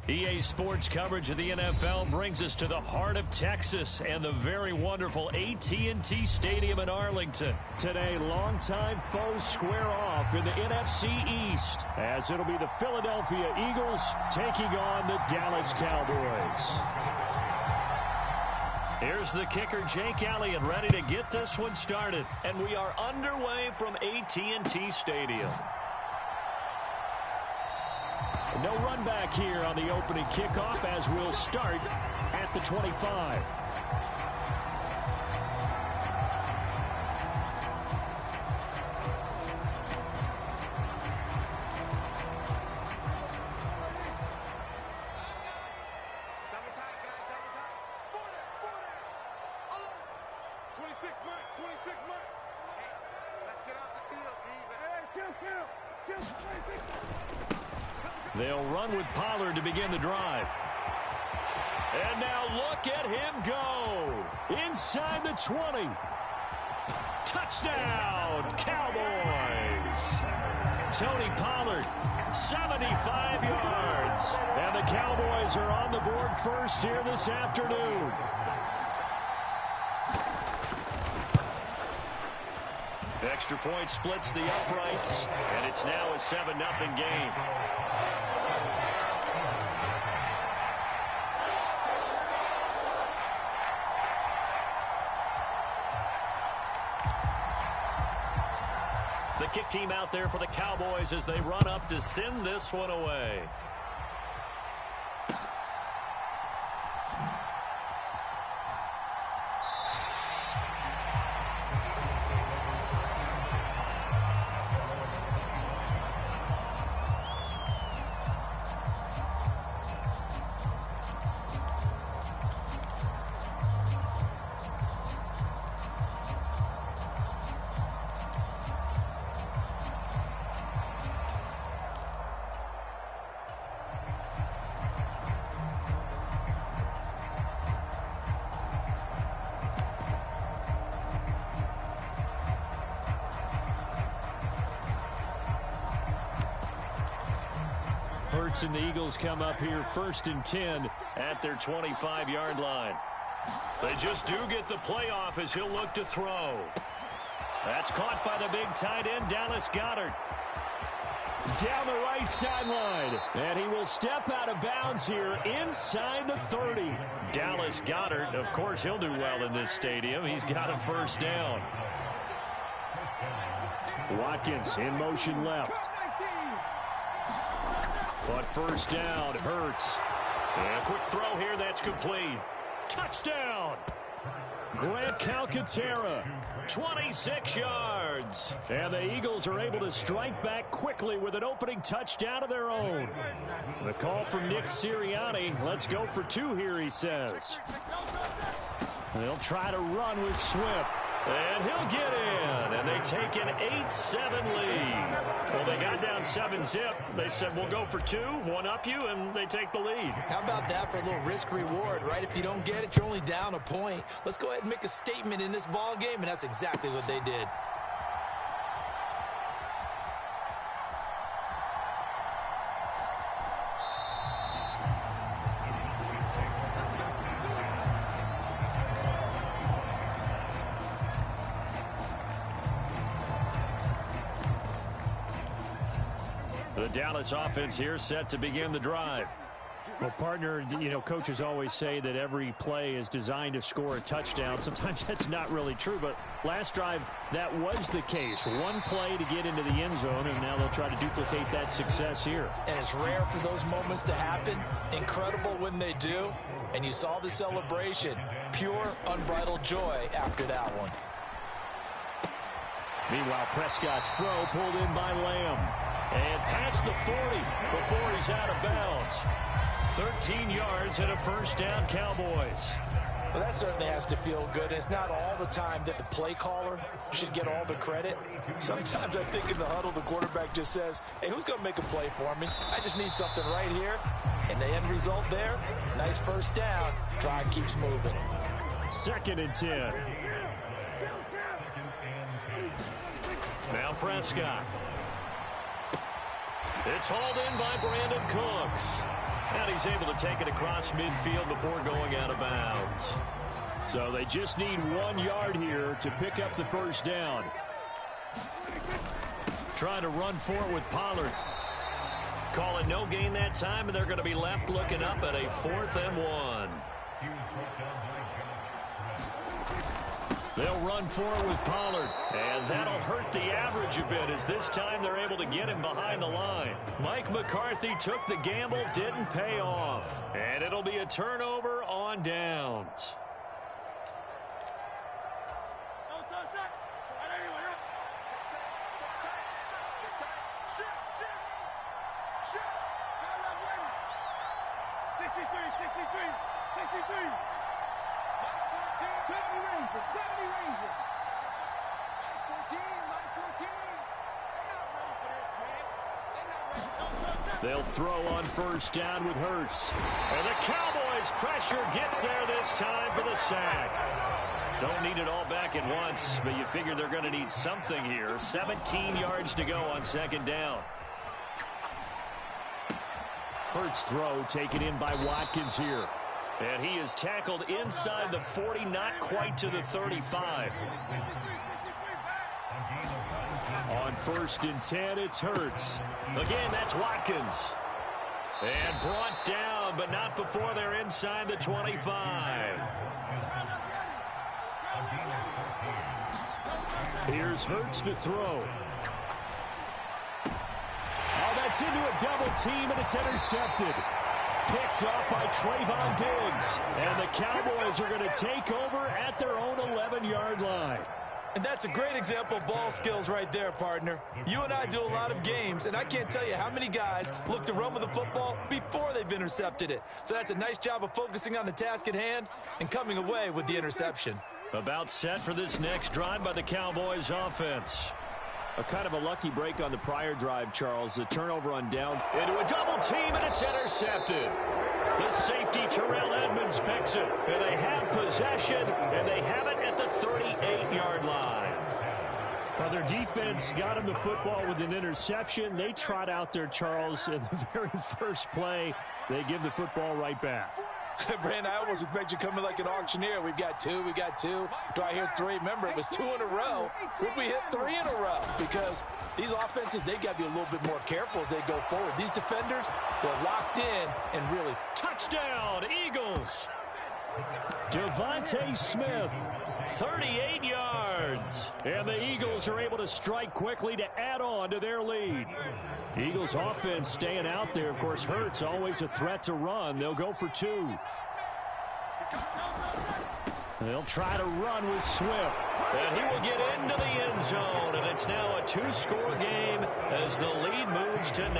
EA Sports coverage of the NFL brings us to the heart of Texas and the very wonderful AT&T Stadium in Arlington. Today, longtime foes square off in the NFC East, as it'll be the Philadelphia Eagles taking on the Dallas Cowboys. Here's the kicker, Jake Elliott, ready to get this one started. And we are underway from AT&T Stadium. No run back here on the opening kickoff as we'll start at the 25. They'll run with Pollard to begin the drive. And now look at him go. Inside the 20. Touchdown, Cowboys. Tony Pollard, 75 yards. And the Cowboys are on the board first here this afternoon. Extra point splits the uprights, and it's now a 7-0 game. The kick team out there for the Cowboys as they run up to send this one away. And the Eagles come up here 1st and 10 at their 25-yard line. They just do get the playoff as he'll look to throw. That's caught by the big tight end, Dallas Goedert. Down the right sideline. And he will step out of bounds here inside the 30. Dallas Goedert, of course, he'll do well in this stadium. He's got a first down. Watkins in motion left. But first down, Hurts. And a quick throw here that's complete. Touchdown! Grant Calcaterra, 26 yards. And the Eagles are able to strike back quickly with an opening touchdown of their own. The call from Nick Sirianni. Let's go for 2 here, he says. They'll try to run with Swift. And he'll get in, and they take an 8-7 lead. Well, they got down 7-zip. They said, we'll go for 2, one up you, and they take the lead. How about that for a little risk-reward, right? If you don't get it, you're only down a point. Let's go ahead and make a statement in this ball game, and that's exactly what they did. The Dallas offense here set to begin the drive. Well, partner, you know, coaches always say that every play is designed to score a touchdown. Sometimes that's not really true, but last drive, that was the case. One play to get into the end zone, and now they'll try to duplicate that success here. And it's rare for those moments to happen. Incredible when they do. And you saw the celebration. Pure, unbridled joy after that one. Meanwhile, Prescott's throw pulled in by Lamb. And past the 40 before he's out of bounds. 13 yards and a first down, Cowboys. Well, that certainly has to feel good. It's not all the time that the play caller should get all the credit. Sometimes I think in the huddle, the quarterback just says, hey, who's going to make a play for me? I just need something right here. And the end result there, nice first down. Drive keeps moving. 2nd and 10. Now Prescott. It's hauled in by Brandon Cooks. And he's able to take it across midfield before going out of bounds. So they just need 1 yard here to pick up the first down. Trying to run for it with Pollard. Calling no gain that time, and they're going to be left looking up at a 4th and 1. They'll run for it with Pollard, and that'll hurt the average a bit as this time they're able to get him behind the line. Mike McCarthy took the gamble, didn't pay off, and it'll be a turnover on downs. They'll throw on first down with Hurts. And the Cowboys' pressure gets there this time for the sack. Don't need it all back at once, but you figure they're going to need something here. 17 yards to go on 2nd down. Hurts throw taken in by Watkins here. And he is tackled inside the 40, not quite to the 35. On 1st and 10, it's Hurts. Again, that's Watkins. And brought down, but not before they're inside the 25. Here's Hurts to throw. Oh, that's into a double team, and it's intercepted. Picked off by Trayvon Diggs. And the Cowboys are going to take over at their own 11-yard line. And that's a great example of ball skills right there, partner. You and I do a lot of games, and I can't tell you how many guys look to run with the football before they've intercepted it. So that's a nice job of focusing on the task at hand and coming away with the interception. About set for this next drive by the Cowboys offense. A kind of a lucky break on the prior drive, Charles. The turnover on downs into a double team, and it's intercepted. The safety, Terrell Edmonds, picks it. And they have possession, and they have it at the 38-yard line. Well, their defense got him the football with an interception. They trot out there, Charles, in the very first play. They give the football right back. Brand, I almost expect you coming like an auctioneer. We've got two. Do I hear 3? Remember, it was 2 in a row. Would we hit 3 in a row? Because these offenses, they got to be a little bit more careful as they go forward. These defenders, they're locked in and really. Touchdown, Eagles. Devontae Smith, 38 yards. And the Eagles are able to strike quickly to add on to their lead. Eagles offense staying out there. Of course, Hurts always a threat to run. They'll go for 2. They'll try to run with Swift. And he will get into the end zone. And it's now a 2-score game as the lead moves to 9.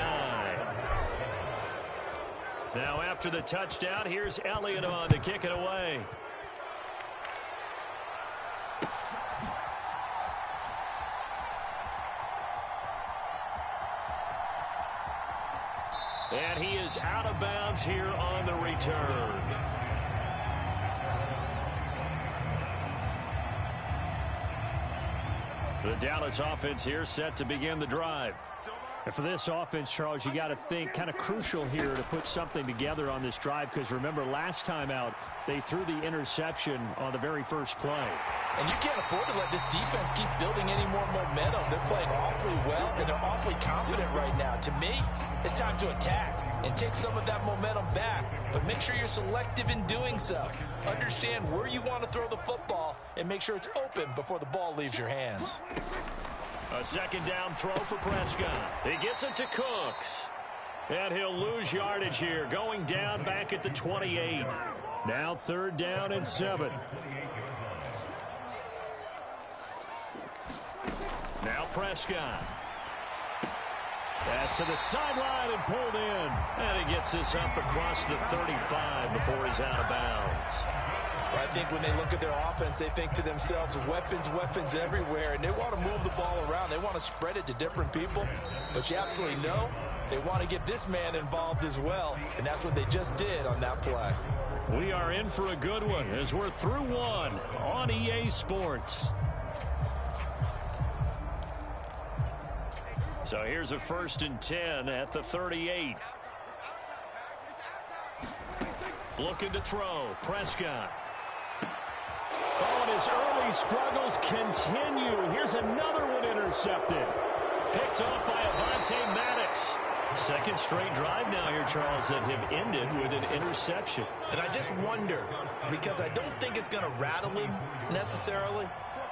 Now after the touchdown, here's Elliott on to kick it away. And he is out of bounds here on the return. The Dallas offense here set to begin the drive. And for this offense, Charles, you got to think kind of crucial here to put something together on this drive, because remember last time out they threw the interception on the very first play. And you can't afford to let this defense keep building any more momentum. They're playing awfully well, and they're awfully confident right now. To me, it's time to attack and take some of that momentum back, but make sure you're selective in doing so. Understand where you want to throw the football and make sure it's open before the ball leaves your hands. A 2nd down throw for Prescott. He gets it to Cooks. And he'll lose yardage here, going down back at the 28. Now 3rd down and 7. Now Prescott. Pass to the sideline and pulled in. And he gets this up across the 35 before he's out of bounds. I think when they look at their offense, they think to themselves, weapons everywhere, and they want to move the ball around. They want to spread it to different people, but you absolutely know they want to get this man involved as well, and that's what they just did on that play. We are in for a good one as we're through 1 on EA Sports. So here's a 1st and 10 at the 38. Looking to throw. Prescott. Oh, and his early struggles continue. Here's another one intercepted. Picked off by Avonte Maddox. Second straight drive now here, Charles, that have ended with an interception. And I just wonder, because I don't think it's going to rattle him necessarily,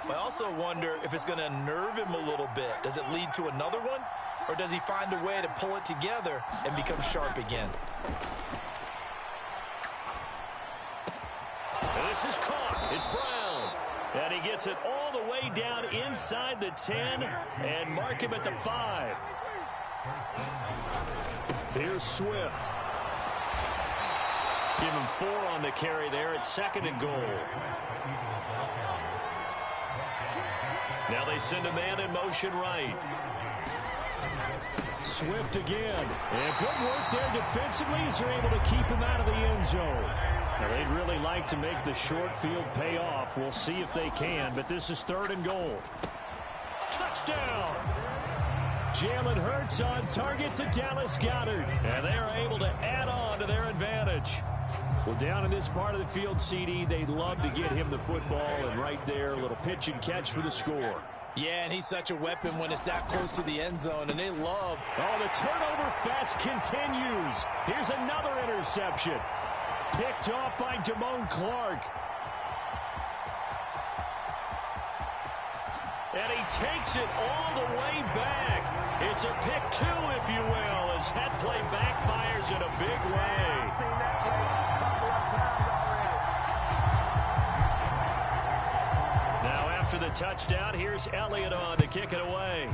but I also wonder if it's going to unnerve him a little bit. Does it lead to another one, or does he find a way to pull it together and become sharp again? And this is caught. It's Brown. And he gets it all the way down inside the 10 and mark him at the 5. Here's Swift. Give him 4 on the carry there at 2nd and goal. Now they send a man in motion right. Swift again. And good work there defensively as they're able to keep him out of the end zone. Now they'd really like to make the short field pay off. We'll see if they can, but this is 3rd and goal. Touchdown! Jalen Hurts on target to Dallas Goedert. And they are able to add on to their advantage. Well, down in this part of the field, CD, they'd love to get him the football. And right there, a little pitch and catch for the score. Yeah, and he's such a weapon when it's that close to the end zone, and they love. Oh, the turnover fest continues. Here's another interception. Picked off by Damone Clark. And he takes it all the way back. It's a pick 2, if you will, as that play backfires in a big way. Now after the touchdown, here's Elliott on to kick it away.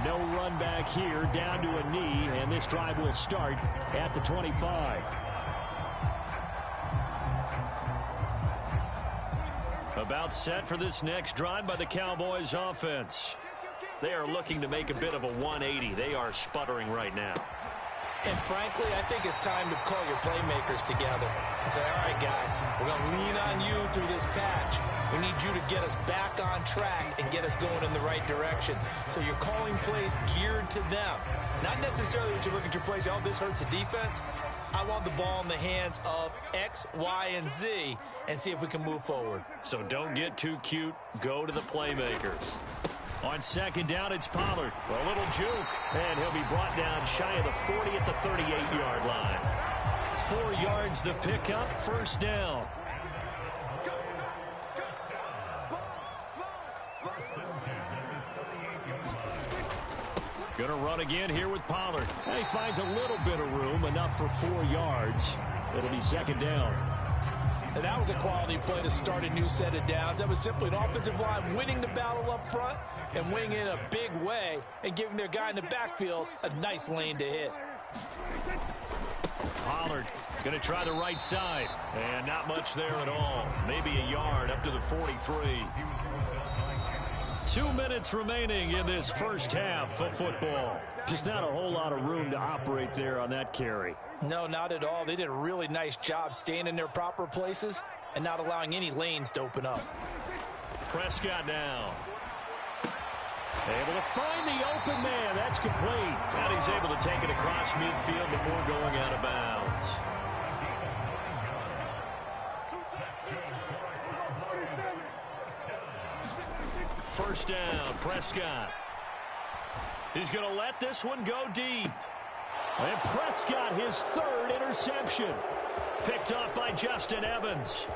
No run back here, down to a knee, and this drive will start at the 25. About set for this next drive by the Cowboys offense. They are looking to make a bit of a 180. They are sputtering right now. And frankly, I think it's time to call your playmakers together and say, all right, guys, we're going to lean on you through this patch. We need you to get us back on track and get us going in the right direction. So you're calling plays geared to them. Not necessarily when you look at your plays, oh, this hurts the defense. I want the ball in the hands of X, Y, and Z and see if we can move forward. So don't get too cute. Go to the playmakers. On 2nd down, it's Pollard. A little juke, and he'll be brought down shy of the 40 at the 38-yard line. 4 yards the pickup, 1st down. Gonna run again here with Pollard. And he finds a little bit of room, enough for 4 yards. It'll be 2nd down. And that was a quality play to start a new set of downs. That was simply an offensive line winning the battle up front and winning in a big way and giving their guy in the backfield a nice lane to hit. Pollard going to try the right side. And not much there at all. Maybe a yard up to the 43. 2 minutes remaining in this first half of football. Just not a whole lot of room to operate there on that carry. No, not at all. They did a really nice job staying in their proper places and not allowing any lanes to open up. Prescott now. Able to find the open man. That's complete. And he's able to take it across midfield before going out of bounds. First down, Prescott. He's going to let this one go deep. And Prescott, his 3rd interception. Picked off by Justin Evans.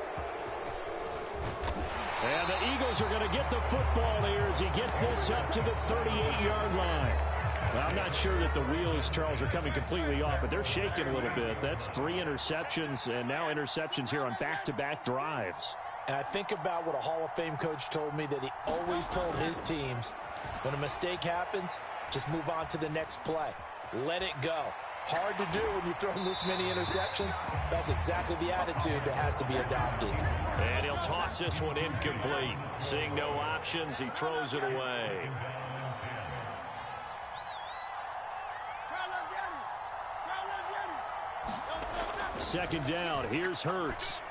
And the Eagles are going to get the football here as he gets this up to the 38-yard line. Well, I'm not sure that the wheels, Charles, are coming completely off, but they're shaking a little bit. That's 3 interceptions, and now interceptions here on back-to-back drives. And I think about what a Hall of Fame coach told me, that he always told his teams, when a mistake happens, just move on to the next play. Let it go. Hard to do when you're throwing this many interceptions. That's exactly the attitude that has to be adopted. And he'll toss this one incomplete. Seeing no options, he throws it away. Second down, here's Hurts.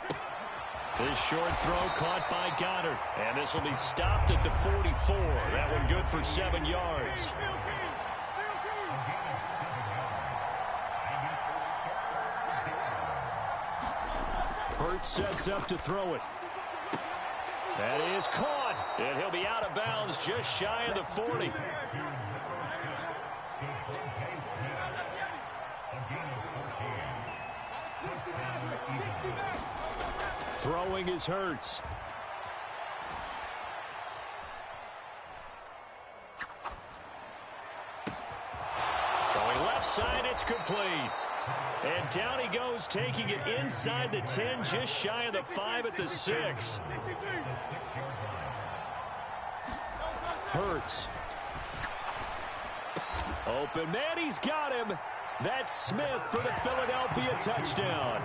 His short throw caught by Goddard. And this will be stopped at the 44. That one good for 7 yards. Hurts sets up to throw it. That is caught, and he'll be out of bounds just shy of the 40. Throwing is Hurts. Throwing left side, it's complete. And down he goes, taking it inside the 10, just shy of the 5 at the 6. Hurts. Open man, he's got him. That's Smith for the Philadelphia touchdown.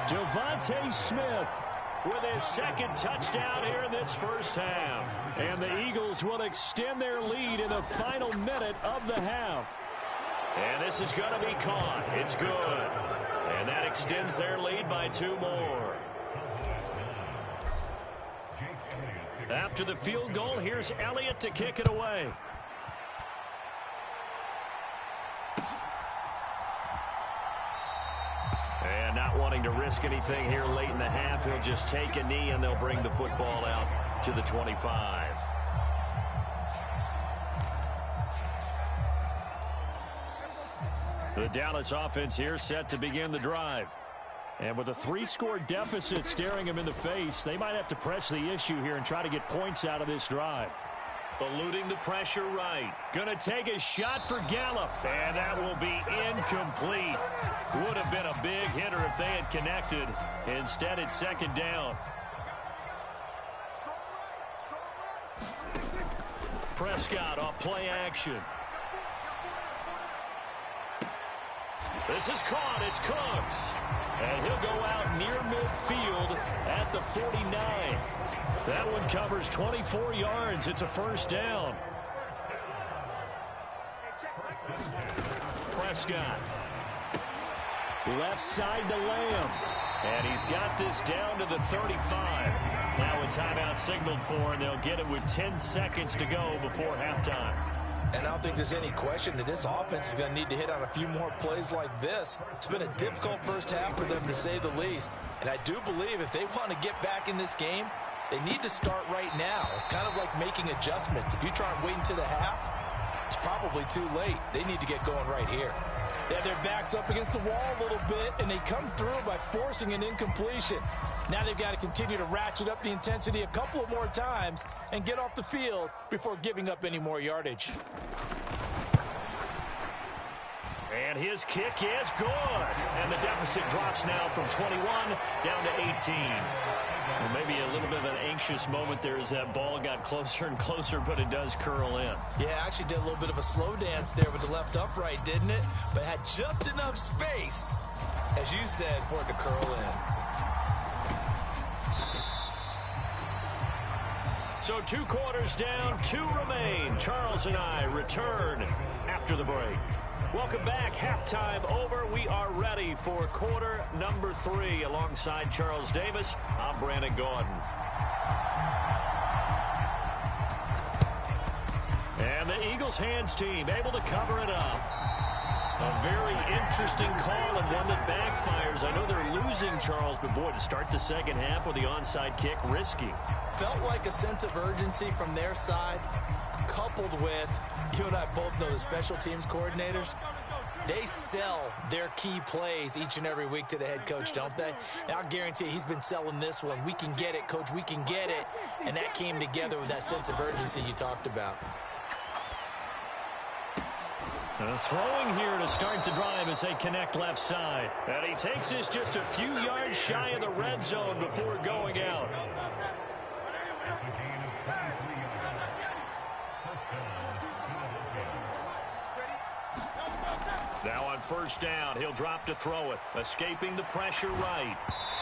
Devontae Smith with his second touchdown here in this first half. And the Eagles will extend their lead in the final minute of the half. And this is going to be caught. It's good. And that extends their lead by 2 more. After the field goal, here's Elliott to kick it away. And not wanting to risk anything here late in the half, he'll just take a knee and they'll bring the football out to the 25. The Dallas offense here set to begin the drive. And with a 3-score deficit staring them in the face, they might have to press the issue here and try to get points out of this drive. Eluding the pressure right. Gonna take a shot for Gallup. And that will be incomplete. Would have been a big hitter if they had connected. Instead, it's second down. Prescott off play action. This is caught. It's Cooks. And he'll go out near midfield at the 49. That one covers 24 yards. It's a first down. Prescott. Left side to Lamb. And he's got this down to the 35. Now a timeout signaled for, and they'll get it with 10 seconds to go before halftime. And I don't think there's any question that this offense is going to need to hit on a few more plays like this. It's been a difficult first half for them, to say the least. And I do believe if they want to get back in this game, they need to start right now. It's kind of like making adjustments. If you try and wait until the half, it's probably too late. They need to get going right here. They have their backs up against the wall a little bit, and they come through by forcing an incompletion. Now they've got to continue to ratchet up the intensity a couple of more times and get off the field before giving up any more yardage. And his kick is good. And the deficit drops now from 21 down to 18. Well, maybe a little bit of an anxious moment there as that ball got closer and closer, but it does curl in. Yeah, actually did a little bit of a slow dance there with the left upright, didn't it? But had just enough space, as you said, for it to curl in. So 2 quarters down, 2 remain. Charles and I return after the break. Welcome back. Halftime over. We are ready for quarter number 3. Alongside Charles Davis, I'm Brandon Gordon. And the Eagles hands team able to cover it up. A very interesting call and one that backfires. I know they're losing, Charles, but boy, to start the second half with the onside kick, risky. Felt like a sense of urgency from their side, coupled with, you and I both know the special teams coordinators, they sell their key plays each and every week to the head coach, don't they? And I'll guarantee you he's been selling this one. We can get it, coach, we can get it. And that came together with that sense of urgency you talked about. Throwing here to start the drive as they connect left side. And he takes this just a few yards shy of the red zone before going out. Now on first down, he'll drop to throw it, escaping the pressure right.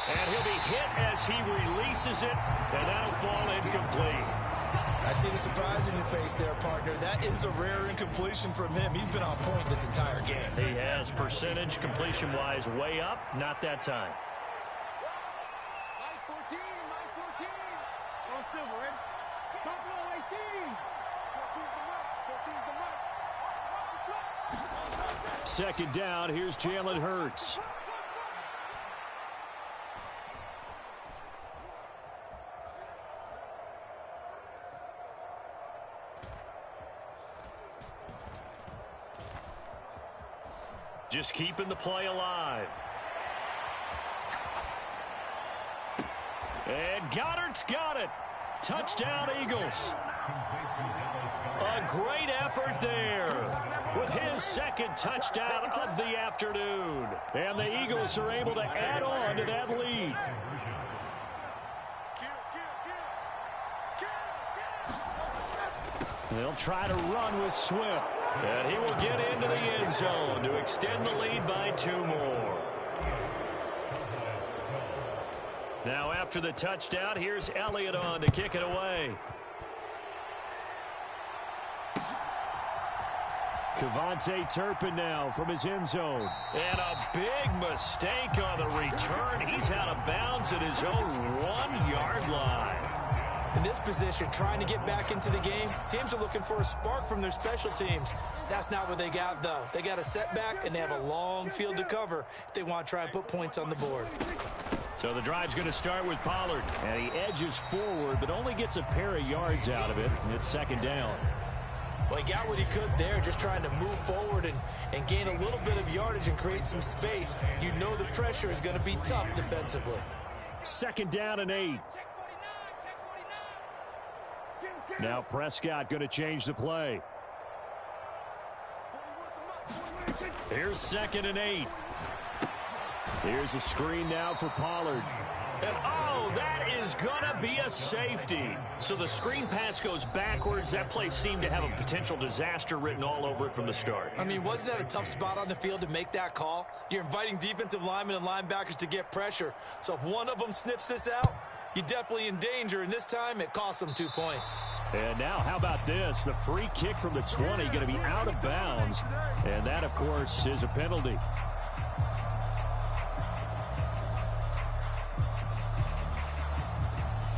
And he'll be hit as he releases it, and that'll fall incomplete. I see the surprise in your face there, partner. That is a rare incompletion from him. He's been on point this entire game. He has percentage completion-wise way up, not that time. Second down, here's Jalen Hurts. Just keeping the play alive. And Goddard's got it. Touchdown, Eagles. A great effort there with his second touchdown of the afternoon. And the Eagles are able to add on to that lead. They'll try to run with Swift. And he will get into the end zone to extend the lead by 2 more. Now after the touchdown, here's Elliott on to kick it away. Kevontae Turpin now from his end zone. And a big mistake on the return. He's out of bounds at his own 1-yard line. In this position, trying to get back into the game, teams are looking for a spark from their special teams. That's not what they got, though. They got a setback, and they have a long field to cover if they want to try and put points on the board. So the drive's going to start with Pollard. And he edges forward, but only gets a pair of yards out of it. And it's second down. Well, he got what he could there, just trying to move forward and gain a little bit of yardage and create some space. You know the pressure is going to be tough defensively. Second down and 8. Now Prescott going to change the play. Here's second and 8. Here's a screen now for Pollard. And oh, that is going to be a safety. So the screen pass goes backwards. That play seemed to have a potential disaster written all over it from the start. I mean, wasn't that a tough spot on the field to make that call? You're inviting defensive linemen and linebackers to get pressure. So if one of them sniffs this out, you're definitely in danger, and this time it costs them 2 points. And now, how about this? The free kick from the 20 going to be out of bounds. And that, of course, is a penalty.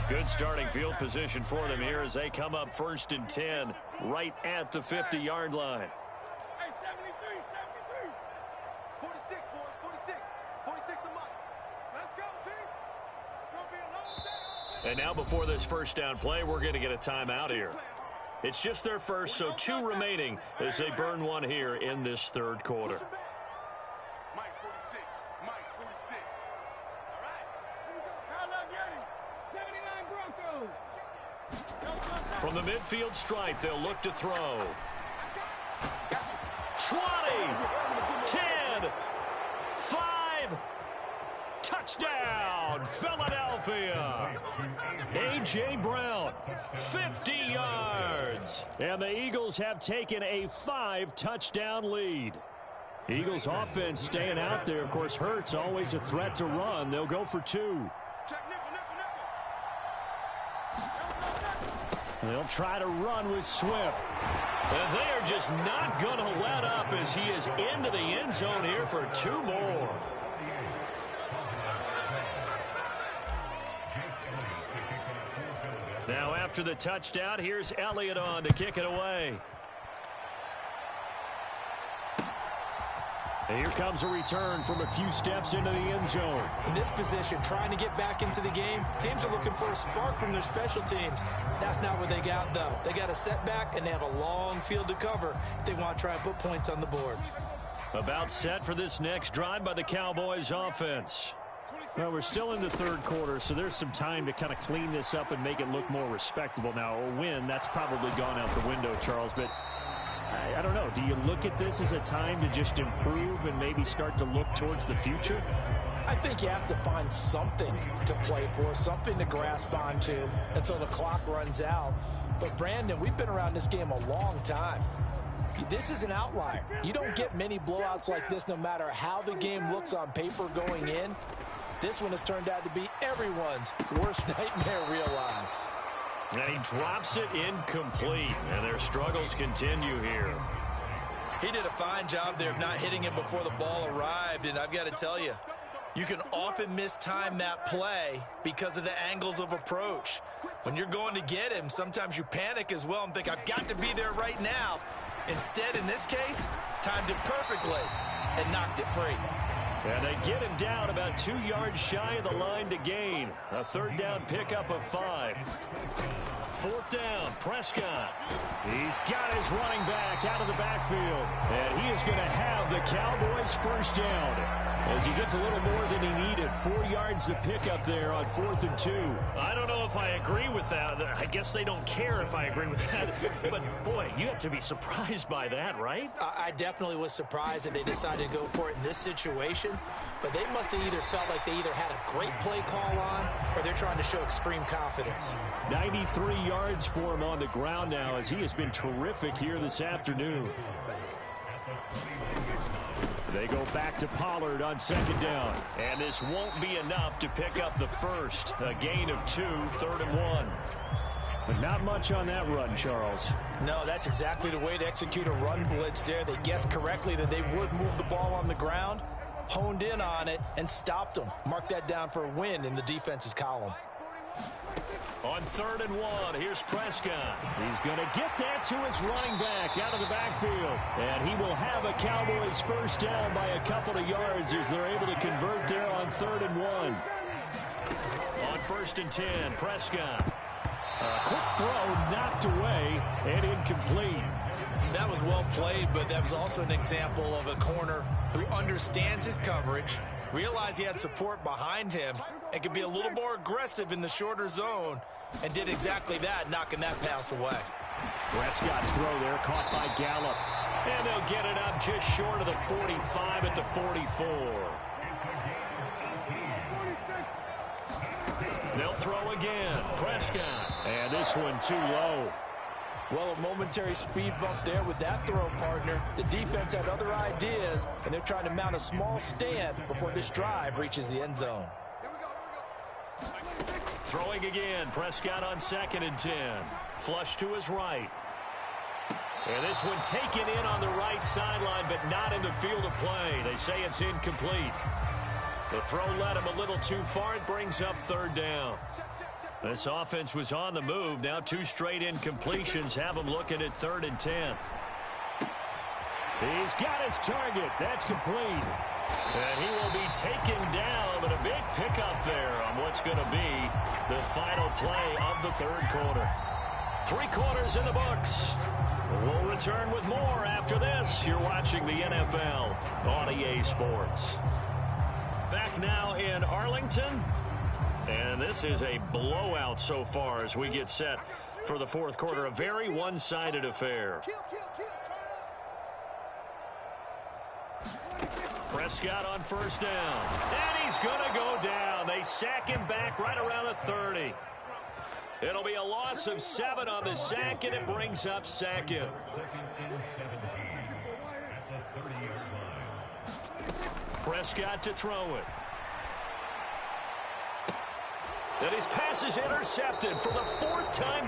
Good starting field position for them here as they come up 1st and 10 right at the 50-yard line. Hey, 73, 73. 46, boys, 46. 46 to Mike. Let's go, team. It's going to be a long day. And now before this first down play, we're going to get a timeout here. It's just their first, so 2 remaining as they burn one here in this third quarter. Mike 46. Mike 46. All right. Here we go. Parallel game. 79 Broncos. From the midfield stripe, they'll look to throw. 20, 10, 5, touchdown, Philadelphia. A.J. Brown, 50 yards. And the Eagles have taken a 5-touchdown lead. Eagles offense staying out there. Of course, Hurts always a threat to run. They'll go for 2. They'll try to run with Swift. And they are just not going to let up as he is into the end zone here for 2 more. Now after the touchdown, here's Elliott on to kick it away. And here comes a return from a few steps into the end zone. In this position, trying to get back into the game, teams are looking for a spark from their special teams. That's not what they got, though. They got a setback, and they have a long field to cover if they want to try and put points on the board. About set for this next drive by the Cowboys offense. Well, we're still in the third quarter, so there's some time to kind of clean this up and make it look more respectable. Now, a win, that's probably gone out the window, Charles, but I don't know. Do you look at this as a time to just improve and maybe start to look towards the future? I think you have to find something to play for, something to grasp onto until the clock runs out. But, Brandon, we've been around this game a long time. This is an outlier. You don't get many blowouts like this no matter how the game looks on paper going in. This one has turned out to be everyone's worst nightmare realized. And he drops it incomplete, and their struggles continue here. He did a fine job there of not hitting him before the ball arrived, and I've got to tell you, you can often mistime that play because of the angles of approach. When you're going to get him, sometimes you panic as well and think, I've got to be there right now. Instead, in this case, timed it perfectly and knocked it free. And they get him down about 2 yards shy of the line to gain. A third down pickup of 5. Fourth down, Prescott. He's got his running back out of the backfield. And he is going to have the Cowboys first down as he gets a little more than he needed. 4 yards to pick up there on 4th and 2. I don't know if I agree with that. I guess they don't care if I agree with that. But, boy, you have to be surprised by that, right? I definitely was surprised that they decided to go for it in this situation. But they must have either felt like they either had a great play call on or they're trying to show extreme confidence. 93 yards for him on the ground now as he has been terrific here this afternoon. They go back to Pollard on 2nd down. And this won't be enough to pick up the first. A gain of 2, 3rd and 1. But not much on that run, Charles. No, that's exactly the way to execute a run blitz there. They guessed correctly that they would move the ball on the ground, honed in on it, and stopped them. Mark that down for a win in the defense's column. On 3rd and 1, here's Prescott. He's going to get that to his running back out of the backfield. And he will have a Cowboys first down by a couple of yards as they're able to convert there on 3rd and 1. On 1st and 10, Prescott. A quick throw knocked away and incomplete. That was well played, but that was also an example of a corner who understands his coverage, realized he had support behind him, and could be a little more aggressive in the shorter zone, and did exactly that, knocking that pass away. Prescott's throw there caught by Gallup. And they'll get it up just short of the 45 at the 44. They'll throw again. Prescott. And this one too low. Well, a momentary speed bump there with that throw, partner. The defense had other ideas, and they're trying to mount a small stand before this drive reaches the end zone. Throwing again. Prescott on 2nd and 10. Flush to his right. And this one taken in on the right sideline, but not in the field of play. They say it's incomplete. The throw led him a little too far. It brings up 3rd down. This offense was on the move. Now 2 straight incompletions have him looking at 3rd and 10. He's got his target. That's complete. And he will be taken down, but a big pickup there on what's going to be the final play of the 3rd quarter. 3 quarters in the books. We'll return with more after this. You're watching the NFL on EA Sports. Back now in Arlington. And this is a blowout so far as we get set for the 4th quarter. A very one-sided affair. Prescott on 1st down. And he's going to go down. They sack him back right around the 30. It'll be a loss of 7 on the sack, and it brings up 2nd. Prescott to throw it. And his pass is intercepted for the 4th time